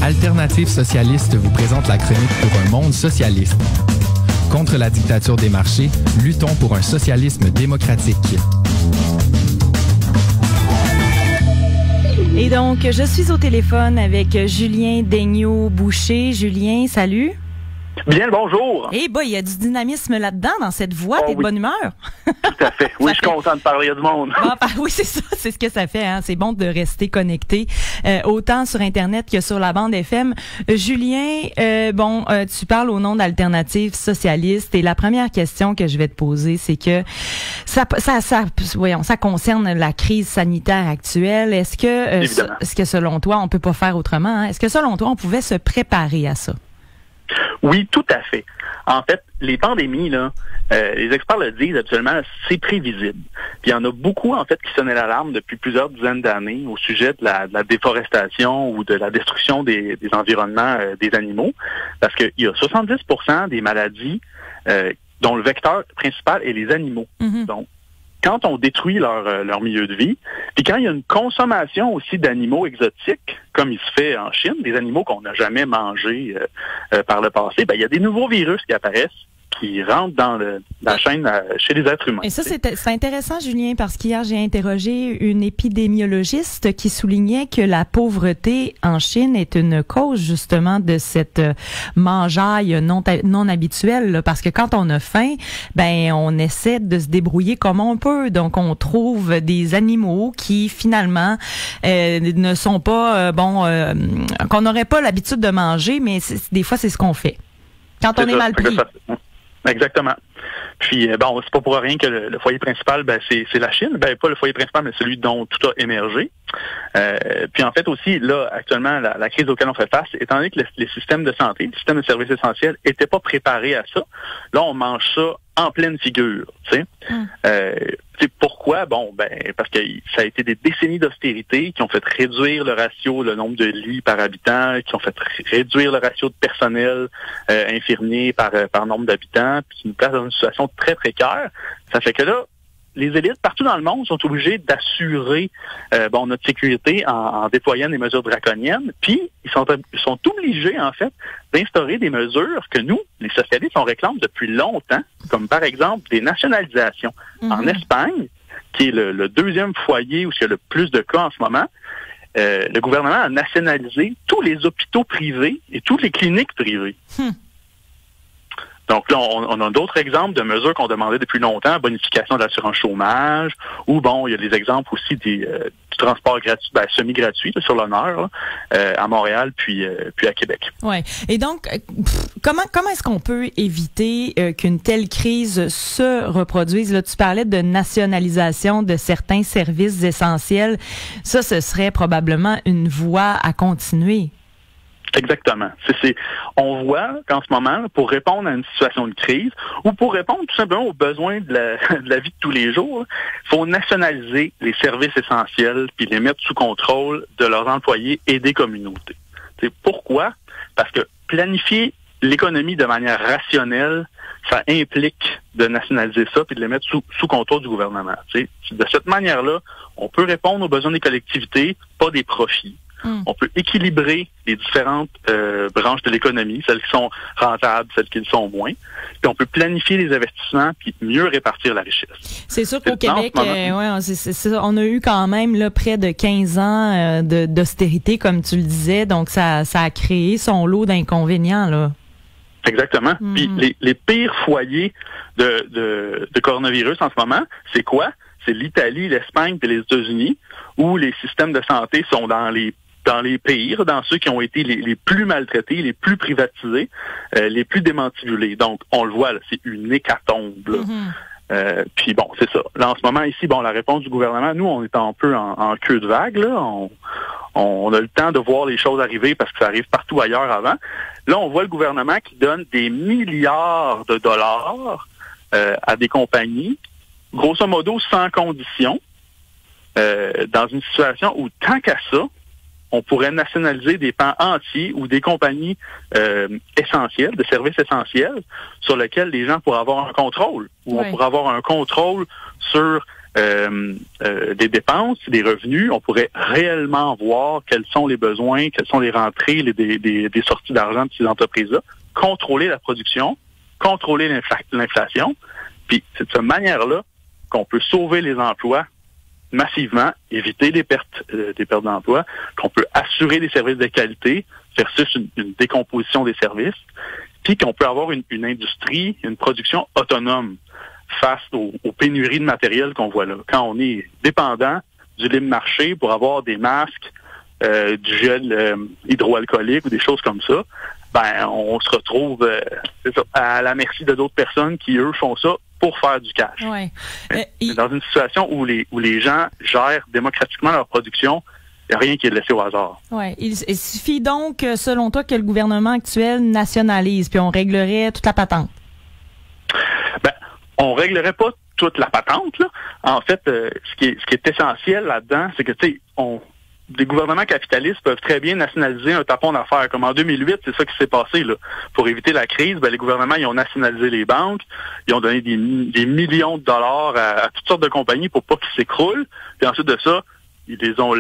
Alternative socialiste vous présente la chronique pour un monde socialiste. Contre la dictature des marchés, luttons pour un socialisme démocratique. Et donc, je suis au téléphone avec Julien Daigneault-Boucher. Julien, salut. Bien le bonjour. Eh ben, il y a du dynamisme là-dedans, dans cette voix. T'es de bonne humeur. Tout à fait. Oui, je suis content de parler du monde. Oui, c'est ça. C'est ce que ça fait. Hein. C'est bon de rester connecté, autant sur Internet que sur la bande FM. Julien, tu parles au nom d'Alternative socialiste. Et la première question que je vais te poser, c'est que ça concerne la crise sanitaire actuelle. Est-ce que selon toi, on peut pas faire autrement? Hein? Est-ce que selon toi, on pouvait se préparer à ça? Oui, tout à fait. En fait, les pandémies, là, les experts le disent actuellement, c'est prévisible. Puis il y en a beaucoup, en fait, qui sonnaient l'alarme depuis plusieurs dizaines d'années au sujet de la déforestation ou de la destruction des environnements des animaux. Parce qu'il y a 70% des maladies dont le vecteur principal est les animaux. Mm-hmm. Donc, quand on détruit leur milieu de vie, puis quand il y a une consommation aussi d'animaux exotiques, comme il se fait en Chine, des animaux qu'on n'a jamais mangés par le passé, il y a des nouveaux virus qui apparaissent, qui rentrent dans la chaîne chez les êtres humains. Et ça, c'est intéressant, Julien, parce qu'hier, j'ai interrogé une épidémiologiste qui soulignait que la pauvreté en Chine est une cause, justement, de cette mangeaille non habituelle, là, parce que quand on a faim, on essaie de se débrouiller comme on peut. Donc, on trouve des animaux qui, finalement, ne sont pas, qu'on n'aurait pas l'habitude de manger, mais des fois, c'est ce qu'on fait. Quand on est mal pris. Exactement. Puis, c'est pas pour rien que le foyer principal, c'est la Chine. Pas le foyer principal, mais celui dont tout a émergé. Puis, en fait, aussi, là, actuellement, la crise auquel on fait face, étant donné que les systèmes de santé, les systèmes de services essentiels n'étaient pas préparés à ça, là, on mange ça en pleine figure, tu sais. Pourquoi? Parce que ça a été des décennies d'austérité qui ont fait réduire le nombre de lits par habitant, qui ont fait réduire le ratio de personnel infirmier par nombre d'habitants, puis qui nous place dans une situation très précaire. Ça fait que là, les élites partout dans le monde sont obligées d'assurer notre sécurité en déployant des mesures draconiennes, puis ils sont obligés, en fait, d'instaurer des mesures que nous, les socialistes, on réclame depuis longtemps, comme par exemple des nationalisations. Mm-hmm. En Espagne, qui est le deuxième foyer où il y a le plus de cas en ce moment, le gouvernement a nationalisé tous les hôpitaux privés et toutes les cliniques privées. Donc là, on a d'autres exemples de mesures qu'on demandait depuis longtemps, bonification de l'assurance chômage, ou il y a des exemples aussi du transport gratuit, semi-gratuit sur l'honneur, à Montréal puis à Québec. Ouais. Et donc, comment est-ce qu'on peut éviter qu'une telle crise se reproduise? Là, tu parlais de nationalisation de certains services essentiels. Ça, ce serait probablement une voie à continuer. Exactement. On voit qu'en ce moment, pour répondre à une situation de crise ou pour répondre tout simplement aux besoins de la vie de tous les jours, il faut nationaliser les services essentiels puis les mettre sous contrôle de leurs employés et des communautés. Pourquoi? Parce que planifier l'économie de manière rationnelle, ça implique de nationaliser ça puis de les mettre sous contrôle du gouvernement. De cette manière-là, on peut répondre aux besoins des collectivités, pas des profits. On peut équilibrer les différentes branches de l'économie, celles qui sont rentables, celles qui le sont moins. Puis on peut planifier les investissements puis mieux répartir la richesse. C'est sûr qu'au Québec, on a eu quand même là, près de 15 ans d'austérité, comme tu le disais. Donc, ça a créé son lot d'inconvénients, là. Exactement. Puis les pires foyers de coronavirus en ce moment, c'est quoi? C'est l'Italie, l'Espagne et les États-Unis, où les systèmes de santé sont dans les pires, dans ceux qui ont été les plus maltraités, les plus privatisés, les plus démantibulés. Donc, on le voit, là, c'est une hécatombe. Puis c'est ça. Là, en ce moment, ici, la réponse du gouvernement, nous, on est un peu en queue de vague. Là. On a le temps de voir les choses arriver parce que ça arrive partout ailleurs avant. Là, on voit le gouvernement qui donne des milliards de dollars à des compagnies, grosso modo, sans condition, dans une situation où, tant qu'à ça, on pourrait nationaliser des pans entiers ou des compagnies essentielles, de services essentiels, sur lesquels les gens pourraient avoir un contrôle, ou on pourrait avoir un contrôle sur des dépenses, des revenus. On pourrait réellement voir quels sont les besoins, quelles sont les rentrées, des sorties d'argent de ces entreprises-là, contrôler la production, contrôler l'inflation. Puis c'est de cette manière-là qu'on peut sauver les emplois massivement, éviter des pertes d'emplois, qu'on peut assurer des services de qualité versus une décomposition des services, puis qu'on peut avoir une industrie, une production autonome face aux pénuries de matériel qu'on voit là. Quand on est dépendant du libre marché pour avoir des masques, du gel hydroalcoolique ou des choses comme ça, ben on se retrouve à la merci de d'autres personnes qui, eux, font ça pour faire du cash. Ouais. Dans une situation où les gens gèrent démocratiquement leur production, il n'y a rien qui est laissé au hasard. Ouais. Il suffit donc, selon toi, que le gouvernement actuel nationalise, puis on réglerait toute la patente. Ben, on réglerait pas toute la patente, là. En fait, ce qui est essentiel là-dedans, c'est que, tu sais, des gouvernements capitalistes peuvent très bien nationaliser un tapon d'affaires. Comme en 2008, c'est ça qui s'est passé, là. Pour éviter la crise, ben, les gouvernements, ils ont nationalisé les banques, ils ont donné des millions de dollars à toutes sortes de compagnies pour pas qu'ils s'écroulent. Puis ensuite de ça, ils les ont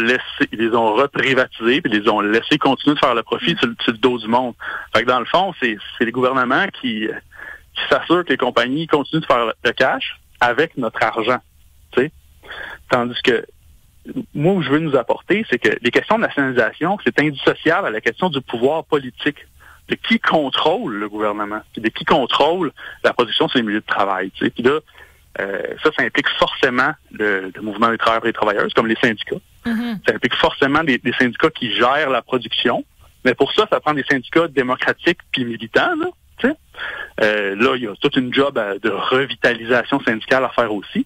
reprivatisés, puis ils les ont laissés continuer de faire le profit sur le dos du monde. Fait que dans le fond, c'est les gouvernements qui s'assurent que les compagnies continuent de faire le cash avec notre argent. Tu sais? Tandis que moi, où je veux nous apporter, c'est que les questions de nationalisation, c'est indissociable à la question du pouvoir politique, de qui contrôle le gouvernement, puis de qui contrôle la production sur les milieux de travail. Tu sais? Puis là, ça implique forcément le mouvement des travailleurs et des travailleuses, comme les syndicats. Mm-hmm. Ça implique forcément des syndicats qui gèrent la production. Mais pour ça prend des syndicats démocratiques puis militants, là. Tu sais? Là, il y a toute une job de revitalisation syndicale à faire aussi.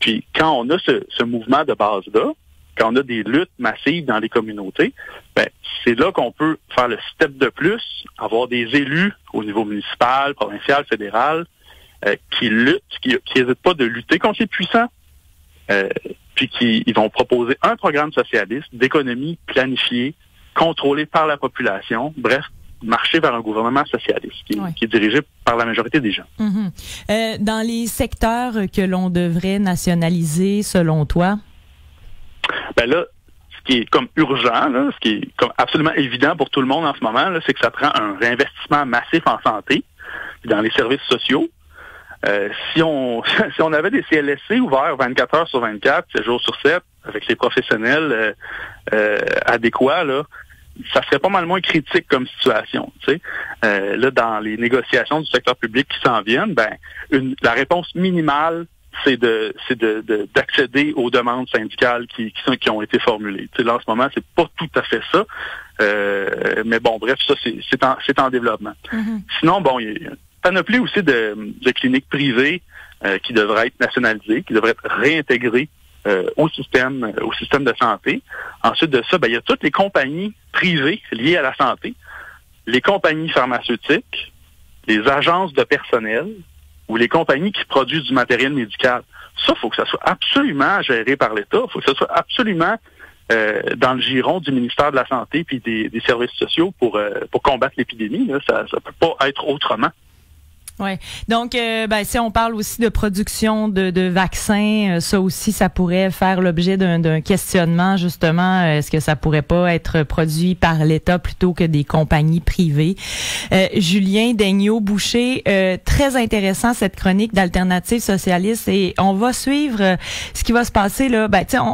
Puis quand on a ce mouvement de base-là, quand on a des luttes massives dans les communautés, ben c'est là qu'on peut faire le step de plus, avoir des élus au niveau municipal, provincial, fédéral, qui luttent, qui n'hésitent pas de lutter contre les puissants, puis ils vont proposer un programme socialiste d'économie planifiée, contrôlé par la population, bref, marcher vers un gouvernement socialiste qui est dirigé par la majorité des gens. Mm-hmm. Dans les secteurs que l'on devrait nationaliser, selon toi? Ben là, ce qui est comme urgent, là, ce qui est comme absolument évident pour tout le monde en ce moment, là, c'est que ça prend un réinvestissement massif en santé, dans les services sociaux. Si on avait des CLSC ouverts 24 heures sur 24, 7 jours sur 7, avec les professionnels adéquats, là, ça serait pas mal moins critique comme situation. Tu sais, là, dans les négociations du secteur public qui s'en viennent, ben, la réponse minimale, c'est d'accéder aux demandes syndicales qui ont été formulées. Tu sais, là, en ce moment, c'est pas tout à fait ça, mais bon, bref, ça c'est en développement. Mm-hmm. Sinon, bon, il y a une panoplie aussi de cliniques privées qui devraient être nationalisées, qui devraient être réintégrées au système de santé. Ensuite de ça, ben, il y a toutes les compagnies privées liées à la santé, les compagnies pharmaceutiques, les agences de personnel ou les compagnies qui produisent du matériel médical. Ça, il faut que ça soit absolument géré par l'État. Il faut que ça soit absolument dans le giron du ministère de la Santé puis des services sociaux pour combattre l'épidémie. Là. Ça ne peut pas être autrement. Oui. Donc, si on parle aussi de production de vaccins, ça aussi, ça pourrait faire l'objet d'un questionnement, justement. Est-ce que ça pourrait pas être produit par l'État plutôt que des compagnies privées? Julien Daigneault-Boucher, très intéressant cette chronique d'Alternative socialiste, et on va suivre ce qui va se passer là.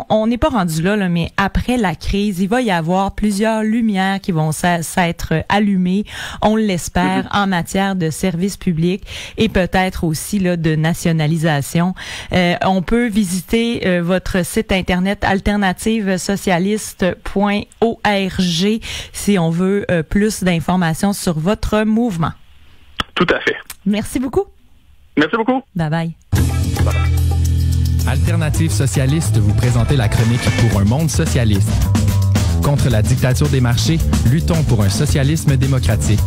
On n'est pas rendu là, mais après la crise, il va y avoir plusieurs lumières qui vont s'être allumées, on l'espère, en matière de services publics et peut-être aussi là de nationalisation. On peut visiter votre site internet alternativesocialiste.org si on veut plus d'informations sur votre mouvement. Tout à fait. Merci beaucoup. Merci beaucoup. Bye bye. Alternative socialiste vous présentez la chronique pour un monde socialiste. Contre la dictature des marchés, luttons pour un socialisme démocratique.